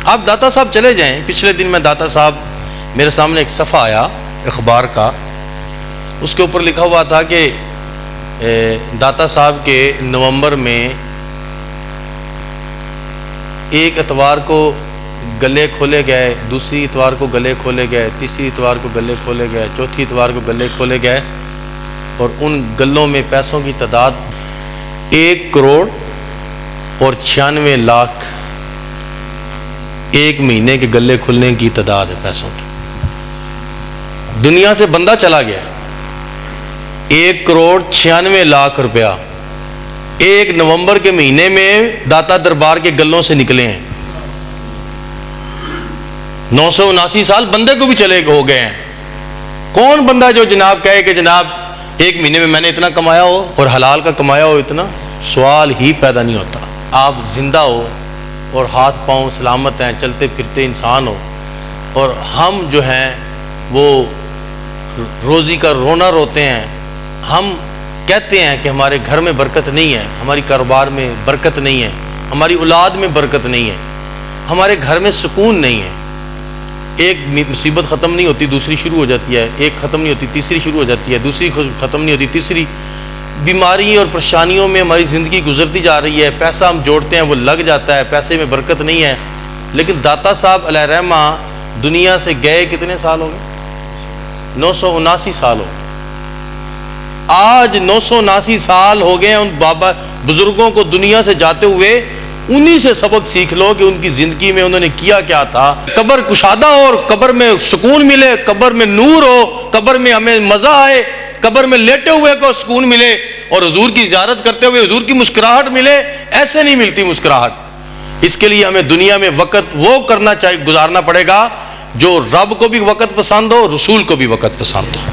آپ داتا صاحب چلے جائیں، پچھلے دن میں داتا صاحب میرے سامنے ایک صفحہ آیا اخبار کا، اس کے اوپر لکھا ہوا تھا کہ داتا صاحب کے نومبر میں ایک اتوار کو گلے کھولے گئے، دوسری اتوار کو گلے کھولے گئے، تیسری اتوار کو گلے کھولے گئے، چوتھی اتوار کو گلے کھولے گئے، اور ان گلوں میں پیسوں کی تعداد 1,96,00,000 ایک مہینے کے گلے کھلنے کی تعداد ہے پیسوں کی۔ دنیا سے بندہ چلا گیا، 1,96,00,000 روپیہ ایک نومبر کے مہینے میں داتا دربار کے گلوں سے نکلے ہیں۔ 979 سال بندے کو بھی چلے ہو گئے ہیں۔ کون بندہ جو جناب کہے کہ جناب ایک مہینے میں نے اتنا کمایا ہو اور حلال کا کمایا ہو اتنا؟ سوال ہی پیدا نہیں ہوتا۔ آپ زندہ ہو اور ہاتھ پاؤں سلامت ہیں، چلتے پھرتے انسان ہو، اور ہم جو ہیں وہ روزی کا رونا روتے ہیں، ہم کہتے ہیں کہ ہمارے گھر میں برکت نہیں ہے، ہماری کاروبار میں برکت نہیں ہے، ہماری اولاد میں برکت نہیں ہے، ہمارے گھر میں سکون نہیں ہے۔ ایک مصیبت ختم نہیں ہوتی دوسری شروع ہو جاتی ہے، ایک ختم نہیں ہوتی تیسری شروع ہو جاتی ہے، دوسری ختم نہیں ہوتی تیسری۔ بیماری اور پریشانیوں میں ہماری زندگی گزرتی جا رہی ہے، پیسہ ہم جوڑتے ہیں وہ لگ جاتا ہے، پیسے میں برکت نہیں ہے۔ لیکن داتا صاحب علیہ رحمہ دنیا سے گئے کتنے سال ہو گئے؟ 979 سال ہو گئے۔ آج 979 سال ہو گئے ان بابا بزرگوں کو دنیا سے جاتے ہوئے، انہی سے سبق سیکھ لو کہ ان کی زندگی میں انہوں نے کیا کیا تھا۔ قبر کشادہ ہو اور قبر میں سکون ملے، قبر میں نور ہو، قبر میں ہمیں مزہ آئے، قبر میں لیٹے ہوئے کو سکون ملے، اور حضور کی زیارت کرتے ہوئے حضور کی مسکراہٹ ملے، ایسے نہیں ملتی مسکراہٹ۔ اس کے لیے ہمیں دنیا میں وقت وہ کرنا چاہیے، گزارنا پڑے گا جو رب کو بھی وقت پسند ہو، رسول کو بھی وقت پسند ہو۔